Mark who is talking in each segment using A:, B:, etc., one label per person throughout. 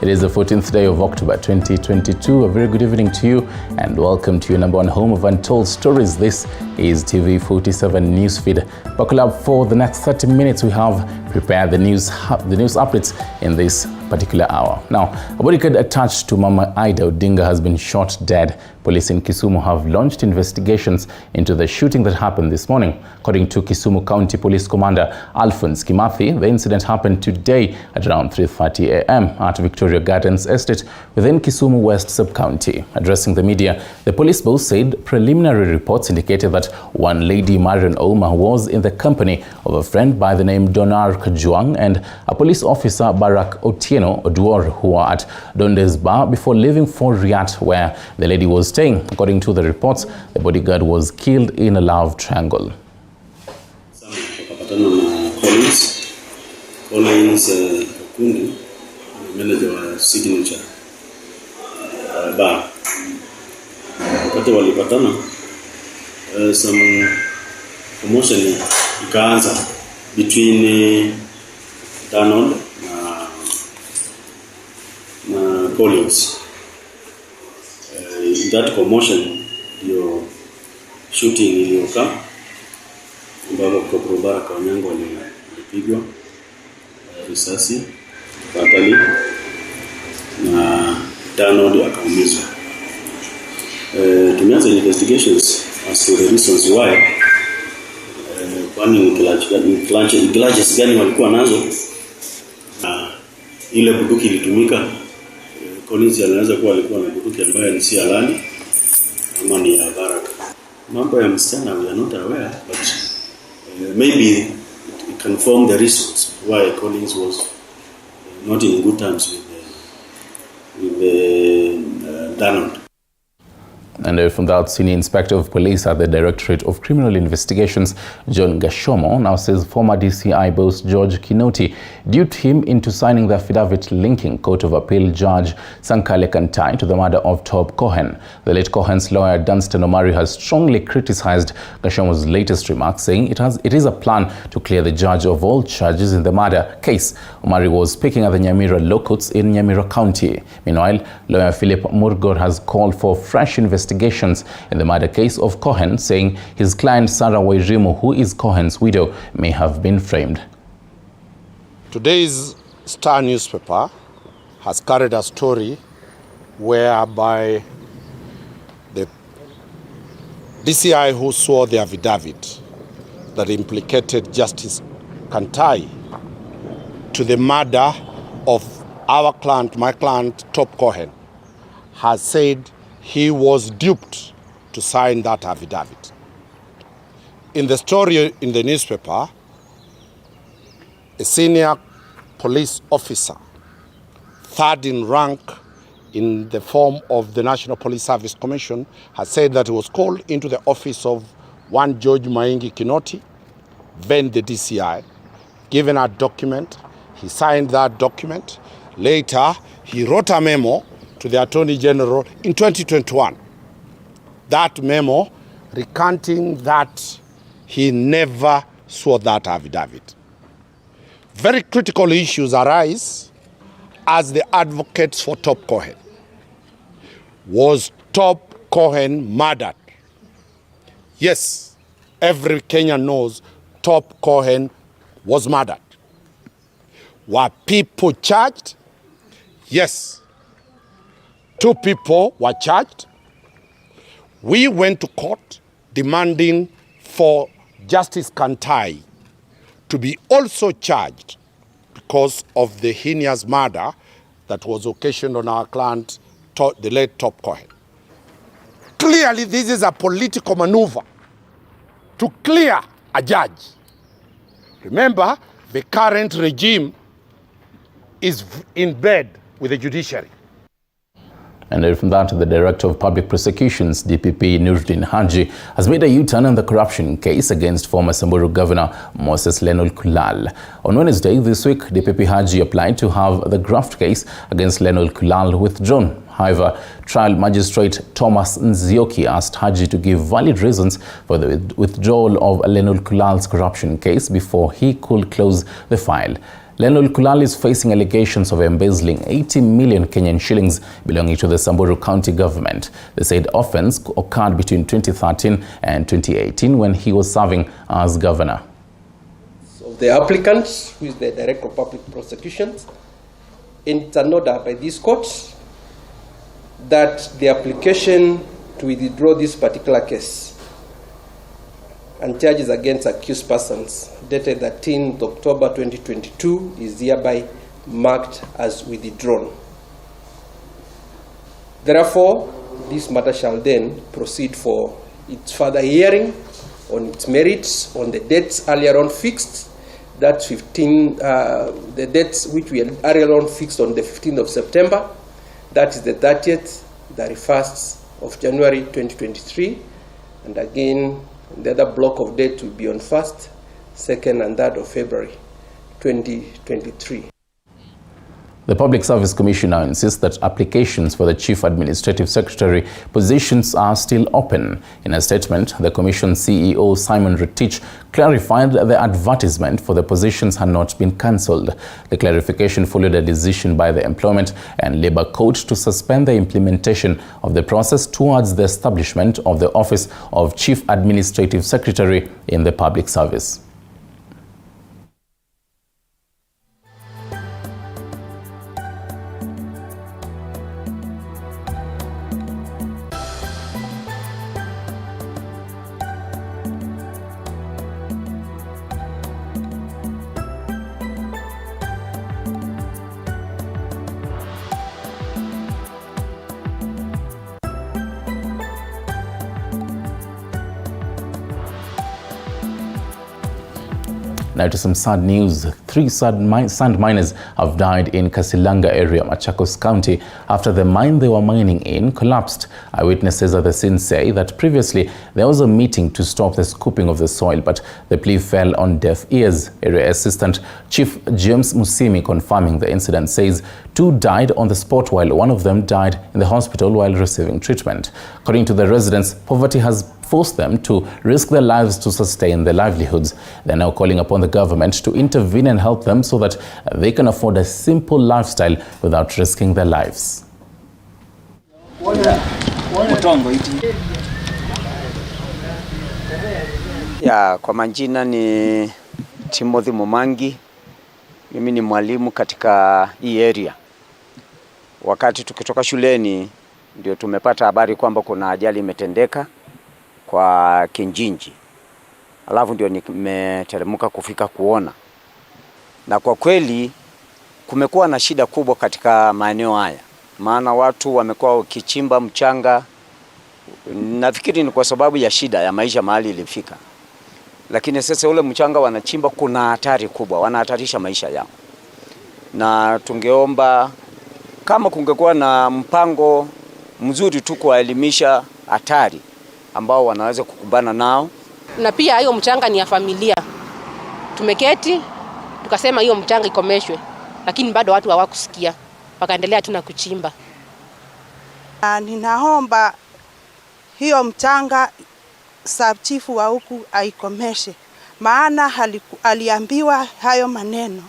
A: It is the 14th day of October 2022. A very good evening to you and welcome to your number one home of untold stories. This is TV47 Newsfeed. Buckle up for the next 30 minutes. We have prepared the news updates in this particular hour. Now, a body card attached to Mama Ida Odinga has been shot dead. Police in Kisumu have launched investigations into the shooting that happened this morning. According to Kisumu County Police Commander Alphonse Kimathi, the incident happened today at around 3:30 a.m. at Victoria Gardens Estate within Kisumu West Sub-County. Addressing the media, the police boss said preliminary reports indicated that one lady, Marion Ouma, was in the company of a friend by the name Donar Kajuang and a police officer, Barak Otieno Oduor, who were at Donde's bar before leaving for Riat, where the lady was staying. According to the reports, the bodyguard was killed in a love triangle.
B: Collins Kundu, manager wa SIGNET bar. Wakati walipatana, some commotion ikaanza between Donald na Collins. In that commotion, your shooting iliyoka ambapo kwa Baraka Onyango alipigwa risasi fatally na Donald akaumizwa. Tumeanza investigations as to the reasons why kwani clutches gani walikuwa nazo ile bunduki ilitumika. Collins anaweza kuwa alikuwa na bunduki ambayo ni si halali ama ni ya Baraka. Mambo ya msichana we are not aware, but maybe it can form the reasons why Collins was not in good terms with Donald.
A: And from that, Senior Inspector of Police at the Directorate of Criminal Investigations, John Gashomo, now says former DCI boss George Kinoti duped him into signing the affidavit linking Court of Appeal Judge Sankale Kantai to the murder of Top Cohen. The late Cohen's lawyer, Dunstan Omari, has strongly criticized Gashomo's latest remarks, saying it is a plan to clear the judge of all charges in the murder case. Omari was speaking at the Nyamira Law Courts in Nyamira County. Meanwhile, lawyer Philip Murgor has called for fresh investigations in the murder case of Cohen, saying his client Sarah Wairimu, who is Cohen's widow, may have been framed.
C: Today's Star newspaper has carried a story whereby the DCI who swore the affidavit that implicated Justice Kantai to the murder of our client, my client, Top Cohen, has said he was duped to sign that affidavit. In the story in the newspaper, a senior police officer, third in rank in the form of the National Police Service Commission, has said that he was called into the office of one George Maingi Kinoti, then the DCI, given a document. He signed that document. Later, he wrote a memo to the Attorney General in 2021. That memo recanting that he never swore that affidavit. Very critical issues arise as the advocates for Top Cohen. Was Top Cohen murdered? Yes, every Kenyan knows Top Cohen was murdered. Were people charged? Yes. 2 people were charged. We went to court demanding for Justice Kantai to be also charged because of the heinous murder that was occasioned on our client, the late Top Cohen. Clearly, this is a political maneuver to clear a judge. Remember, the current regime is in bed with the judiciary.
A: And from that, the Director of Public Prosecutions, DPP Nuruddin Haji, has made a U-turn on the corruption case against former Samburu Governor Moses Lenol Kulal. On Wednesday this week, DPP Haji applied to have the graft case against Lenol Kulal withdrawn. However, trial magistrate Thomas Nzioki asked Haji to give valid reasons for the withdrawal of Lenol Kulal's corruption case before he could close the file. Lenol Kulal is facing allegations of embezzling 80 million Kenyan shillings belonging to the Samburu County government. The said offence occurred between 2013 and 2018 when he was serving as governor.
D: So the applicant, who is the Director of Public Prosecutions, it's an order by this court that the application to withdraw this particular case and charges against accused persons dated 13th October 2022 is hereby marked as withdrawn. Therefore, this matter shall then proceed for its further hearing on its merits on the dates earlier on fixed. That's the dates which we had earlier on fixed on the 15th of September. That is the 30th, 31st of January 2023, and again the other block of dates will be on 1st, 2nd and 3rd of February 2023.
A: The Public Service Commissioner insists that applications for the Chief Administrative Secretary positions are still open. In a statement, the Commission CEO Simon Retich clarified that the advertisement for the positions had not been cancelled. The clarification followed a decision by the Employment and Labour Court to suspend the implementation of the process towards the establishment of the Office of Chief Administrative Secretary in the Public Service. Now to some sad news. 3 sand miners have died in Kasilanga area, Machakos County, after the mine they were mining in collapsed. Eyewitnesses at the scene say that previously there was a meeting to stop the scooping of the soil, but the plea fell on deaf ears. Area Assistant Chief James Musimi, confirming the incident, says 2 died on the spot while one of them died in the hospital while receiving treatment. According to the residents, poverty has forced them to risk their lives to sustain their livelihoods. They're now calling upon the government to intervene and help them so that they can afford a simple lifestyle without risking their lives.
E: Kwa majina ni Timothy Mumangi. Mimi ni mwalimu katika hii area. Wakati tukitoka shuleni ndio tumepata habari kwamba kuna ajali imetendeka kwa Kinjinji. Alafu ndio nimeteremka kufika kuona. Na kwa kweli kumekuwa na shida kubwa katika maeneo haya. Maana watu wamekuwa wakichimba mchanga. Nafikiri ni kwa sababu ya shida ya maisha mahali ilifika. Lakini sasa ule mchanga wanachimba kuna hatari kubwa, wanahatarisha maisha yao. Na tungeomba kama kungekuwa na mpango mzuri tu kuwaelimisha hatari ambao wanaweza kukumbana nao.
F: Na pia hiyo mchanga ni ya familia. Tumeketi tukasema hiyo mchanga ikomeshwe, lakini bado watu hawakusikia. Wakaendelea tu na kuchimba.
G: Ninaomba hiyo mchanga sub-chifu wa huku aikomeshe. Maana aliambiwa hayo maneno.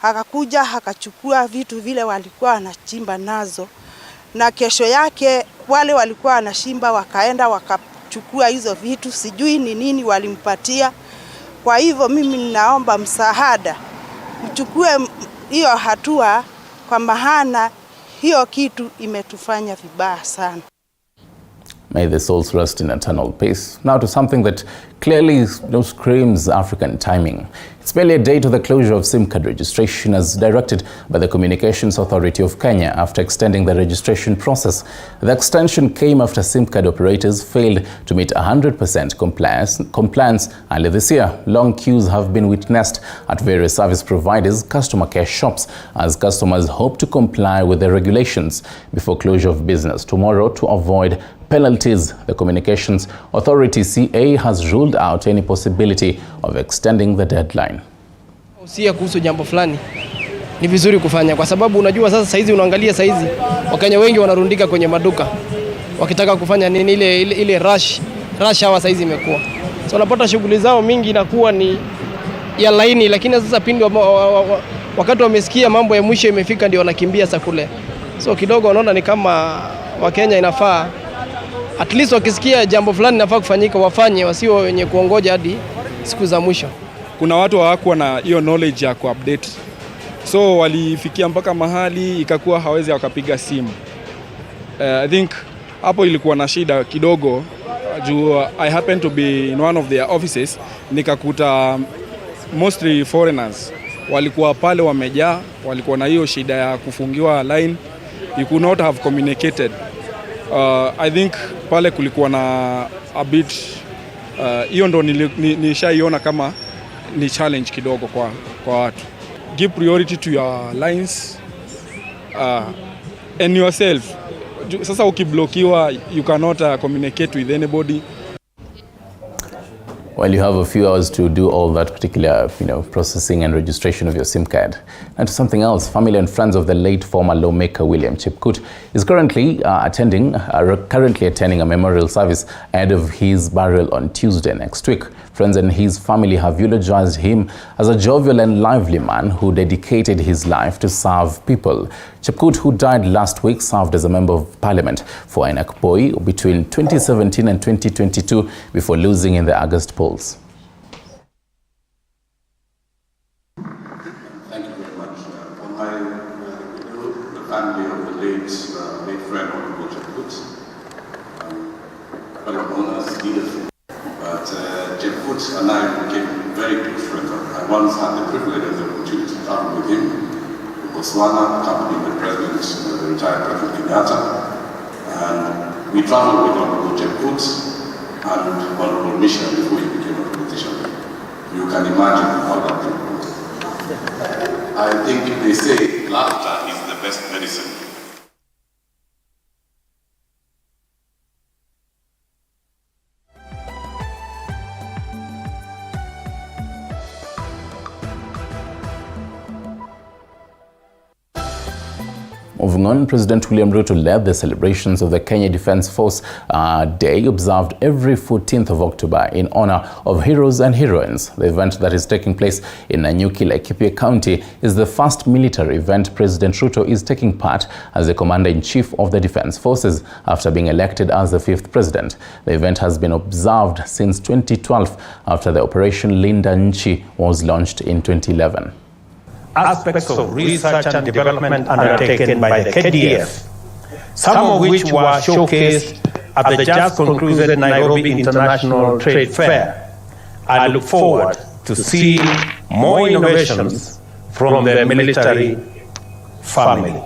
G: Akakuja akachukua vitu vile walikuwa wanachimba nazo. Na kesho yake wale walikuwa wanachimba wakaenda wakachukua hizo vitu, sijui ni nini walimpatia. Kwa hivyo mimi ninaomba msaada, mchukue hiyo hatua kwa maana hiyo kitu imetufanya vibaya sana.
A: May the souls rest in eternal peace. Now to something that clearly screams African timing. It's barely a day to the closure of SIM card registration as directed by the Communications Authority of Kenya after extending the registration process. The extension came after SIM card operators failed to meet 100% compliance earlier this year. Long queues have been witnessed at various service providers' customer care shops as customers hope to comply with the regulations before closure of business tomorrow to avoid penalties. The Communications Authority CA has ruled out any possibility of extending the deadline.
H: Usia kuhusu jambo fulani ni vizuri kufanya kwa sababu unajua sasa saizi unaangalia saizi Wakenya wengi wanarundika kwenye maduka wakitaka kufanya nini ile rush hour saizi imekuwa. So unapata shughuli zao mingi inakuwa ni ya laini, lakini sasa pindi wakati wamesikia mambo ya mwisho imefika ndio wanakimbia sakule. So kidogo wanaona ni kama Wakenya inafaa at least wakisikia jambo fulani inafaa kufanyika wafanye, wasio wenye kuongoja hadi siku za mwisho.
I: Kuna watu hawakuwa na hiyo knowledge ya kuupdate, so walifikia mpaka mahali ikakuwa hawezi wakapiga simu. I think hapo ilikuwa na shida kidogo juu I happen to be in one of their offices, nikakuta mostly foreigners walikuwa pale wamejaa, walikuwa na hiyo shida ya kufungiwa line, you could not have communicated. I think pale kulikuwa na a bit hiyo ndo nishaiona kama ni challenge kidogo kwa watu. Give priority to your lines and yourself. Sasa ukiblokiwa, you cannot communicate with anybody.
A: Well, you have a few hours to do all that particular, processing and registration of your SIM card. And to something else, family and friends of the late former lawmaker William Chepkut is currently attending a memorial service ahead of his burial on Tuesday next week. Friends and his family have eulogized him as a jovial and lively man who dedicated his life to serve people. Chepkut, who died last week, served as a member of parliament for Ainakpoi between 2017 and 2022 before losing in the August polls.
J: Thank you very much. On the family of the late friend of Chepkut, well known as leadership. But Chepkut and I became very close friends. I once had the privilege and the opportunity to travel with him to Botswana, accompanying the president, the retired President Kenyatta. And we traveled with Honorable Chepkut and Honorable Misha before he became a politician. You can imagine how that was. I think they say laughter is the best medicine.
A: Moving on, President William Ruto led the celebrations of the Kenya Defence Force Day, observed every 14th of October in honor of heroes and heroines. The event that is taking place in Nanyuki, Laikipia County is the first military event President Ruto is taking part as the Commander-in-Chief of the Defence Forces after being elected as the 5th President. The event has been observed since 2012 after the Operation Linda Nchi was launched in 2011.
K: Aspects of research and development undertaken by the KDF, some of which were showcased at the just concluded Nairobi International Trade Fair. I look forward to see more innovations from the military family.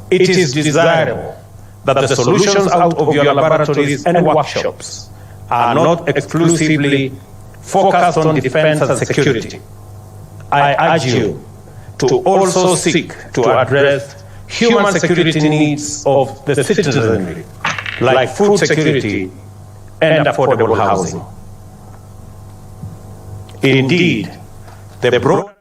K: It is desirable that the solutions out of your laboratories and workshops are not exclusively focused on defense and security. I urge you to also seek to address human security needs of the citizenry, like food security and affordable housing. Indeed, the broad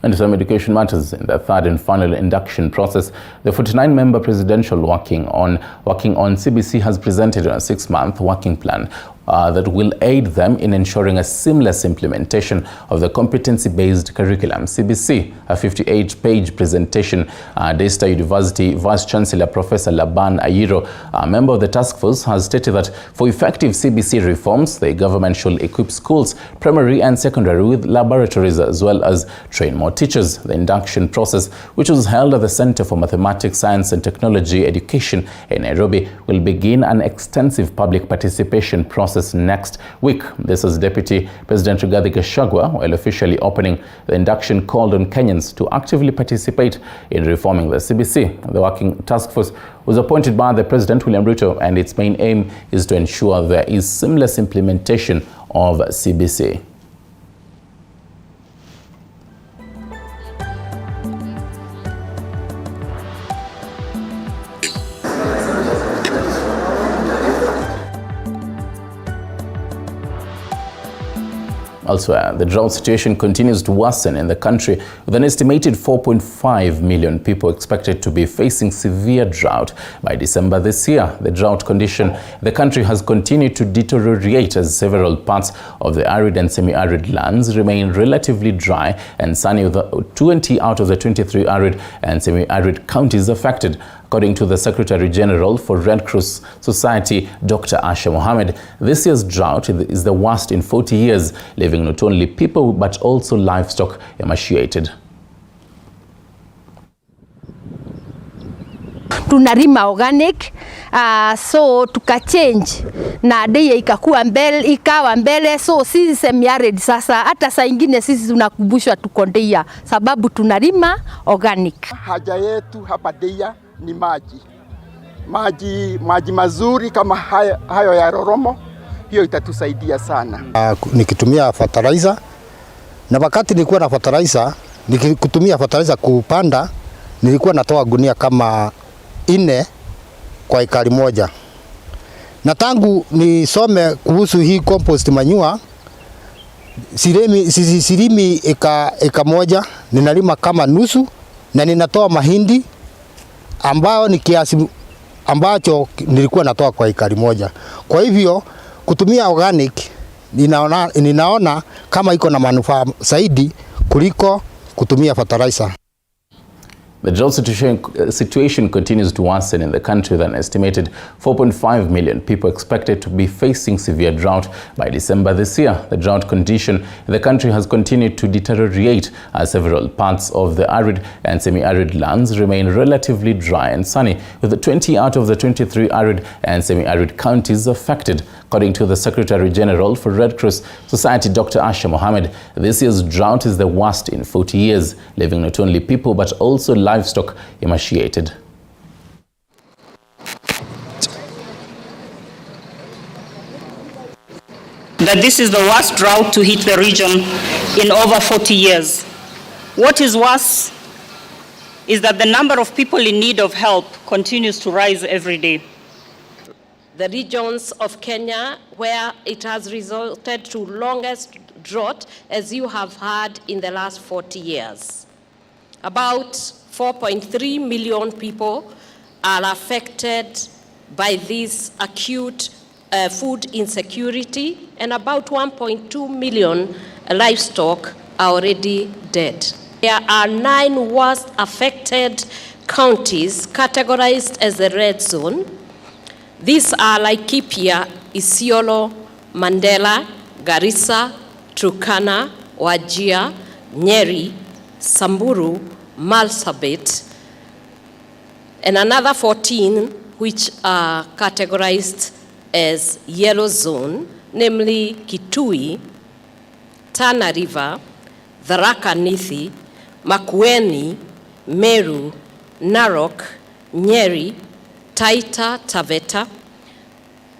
A: And some education matters. In the third and final induction process, the 49-member presidential working on CBC has presented a 6-month working plan that will aid them in ensuring a seamless implementation of the competency-based curriculum. CBC, a 58-page presentation, Daystar University Vice-Chancellor Professor Laban Ayiro, a member of the task force, has stated that for effective CBC reforms, the government should equip schools, primary and secondary, with laboratories as well as train more teachers. The induction process, which was held at the Center for Mathematics, Science and Technology Education in Nairobi, will begin an extensive public participation process next week. This is Deputy President Rigathi Gachagua, while officially opening the induction, called on Kenyans to actively participate in reforming the CBC. The working task force was appointed by the President William Ruto, and its main aim is to ensure there is seamless implementation of CBC. Elsewhere, the drought situation continues to worsen in the country, with an estimated 4.5 million people expected to be facing severe drought by December this year. The drought condition in the country has continued to deteriorate as several parts of the arid and semi-arid lands remain relatively dry and sunny, with 20 out of the 23 arid and semi-arid counties affected. According to the Secretary General for Red Cross Society, Dr. Asha Mohammed, this year's drought is the worst in 40 years, leaving not only people but also livestock emaciated.
L: Tunarima organic, so tukachange na deye ikawa mbele, so sisi semi-arid sasa, hata saa ingine sisi tunakumbushwa tukondea sababu tunarima organic.
M: Haja yetu hapa dea ni maji mazuri kama hayo ya Roromo, hiyo itatusaidia sana.
N: Nikitumia fertilizer, na wakati nilikuwa na fertilizer, nikitumia fertilizer kupanda, nilikuwa natoa gunia kama 4 kwa ekari moja. Na tangu nisome kuhusu hii compost manure, silimi eka moja, ninalima kama nusu, na ninatoa mahindi ambao ni kiasi ambacho nilikuwa natoa kwa ekari moja. Kwa hivyo kutumia organic ninaona kama iko na manufaa zaidi kuliko kutumia fertilizer.
A: The drought situation continues to worsen in the country, with an estimated 4.5 million people expected to be facing severe drought by December this year. The drought condition in the country has continued to deteriorate as several parts of the arid and semi-arid lands remain relatively dry and sunny, with 20 out of the 23 arid and semi-arid counties affected. According to the Secretary General for Red Cross Society, Dr. Asha Mohammed, this year's drought is the worst in 40 years, leaving not only people but also livestock emaciated.
O: That this is the worst drought to hit the region in over 40 years. What is worse is that the number of people in need of help continues to rise every day.
P: The regions of Kenya where it has resulted to longest drought, as you have heard, in the last 40 years. About 4.3 million people are affected by this acute food insecurity, and about 1.2 million livestock are already dead. There are 9 worst affected counties categorized as the red zone. These are Laikipia, Isiolo, Mandela, Garissa, Turkana, Wajir, Nyeri, Samburu, Marsabit, and another 14 which are categorized as yellow zone, namely Kitui, Tana River, Tharaka Nithi, Makueni, Meru, Narok, Nyeri, Taita Taveta,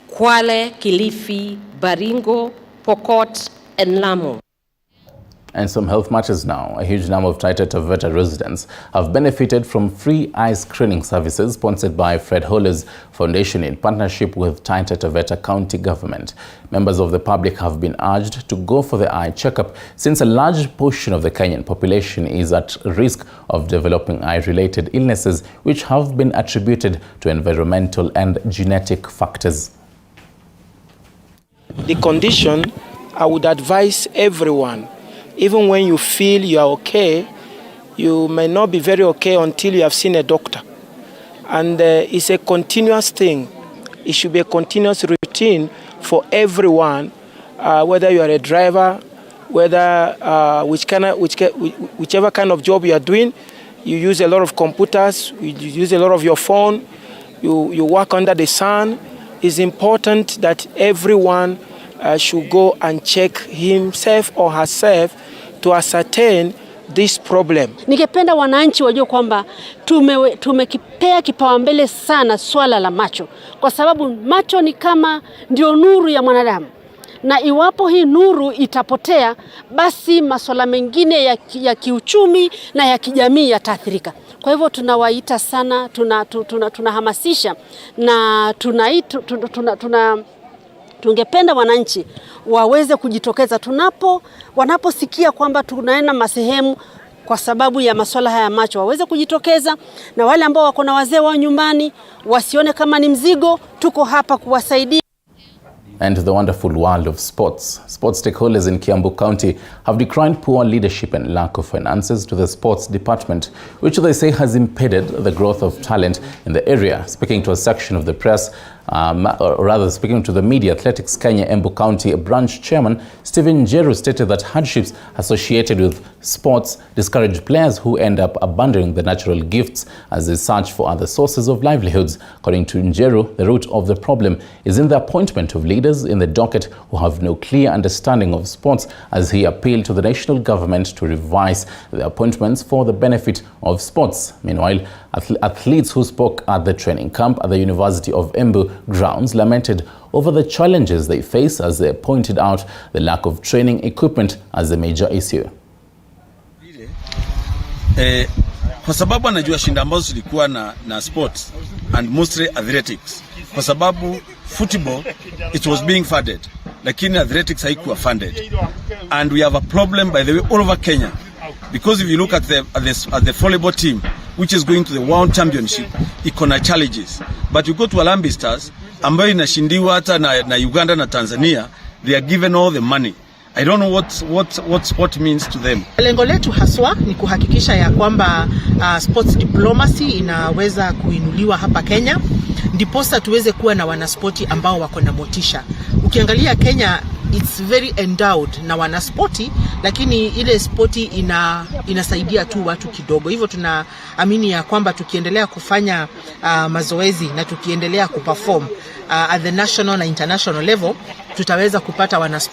P: Kwale, Kilifi, Baringo, Pokot, and Lamu.
A: And some health matters now. A huge number of Taita Taveta residents have benefited from free eye screening services sponsored by Fred Holler's Foundation in partnership with Taita Taveta County Government. Members of the public have been urged to go for the eye checkup, since a large portion of the Kenyan population is at risk of developing eye-related illnesses which have been attributed to environmental and genetic factors.
Q: The condition, I would advise everyone, even when you feel you are okay, you may not be very okay until you have seen a doctor. And it's a continuous thing. It should be a continuous routine for everyone, whether you are a driver, whether whichever kind of job you are doing. You use a lot of computers, you use a lot of your phone, you work under the sun. It's important that everyone should go and check himself or herself to ascertain this problem.
R: Ningependa wananchi wajue kwamba tumekipea kipaumbele sana swala la macho, kwa sababu macho ni kama ndio nuru ya mwanadamu, na iwapo hii nuru itapotea, basi masuala mengine ya kiuchumi na ya kijamii yataathirika. Kwa hivyo tunawaita sana, tunahamasisha na Tungependa wananchi waweze kujitokeza wanaposikia kwamba tunaenda masehemu kwa sababu ya masuala haya macho, waweze kujitokeza, na wale ambao wako na wazee wao nyumbani wasione kama ni mzigo. Tuko hapa kuwasaidia.
A: And to the wonderful world of sports. Sports stakeholders in Kiambu County have decried poor leadership and lack of finances to the sports department, which they say has impeded the growth of talent in the area. Speaking to a section of the press, or rather speaking to the media, Athletics Kenya Embu County branch chairman Stephen Njeru stated that hardships associated with sports discourage players who end up abandoning the natural gifts as they search for other sources of livelihoods. According to Njeru, the root of the problem is in the appointment of leaders in the docket who have no clear understanding of sports, as he appealed to the national government to revise the appointments for the benefit of sports. Meanwhile, athletes who spoke at the training camp at the University of Embu grounds lamented over the challenges they face, as they pointed out the lack of training equipment as a major issue.
S: Kwa sababu anajua shinda ambazo zilikuwa na sports and mostly athletics, kwa sababu football it was being funded lakini athletics haikuwa funded, and we have a problem by the way all over Kenya, because if you look at the volleyball team which is going to the World Championship, iko challenges, but you go to Harambee Stars ambayo inashindiwa hata na Uganda na Tanzania, they are given all the money. I don't know what means to them.
T: Lengo letu haswa ni kuhakikisha ya kwamba sports diplomacy inaweza kuinuliwa hapa Kenya, ndiposa tuweze kuwa na wanaspoti ambao wako na motisha. Ukiangalia Kenya, it's very endowed na wanaspoti, lakini ile spoti inasaidia tu watu kidogo. Hivyo tunaamini ya kwamba tukiendelea kufanya mazoezi na tukiendelea kuperform at the national na international level, tutaweza kupata wanaspoti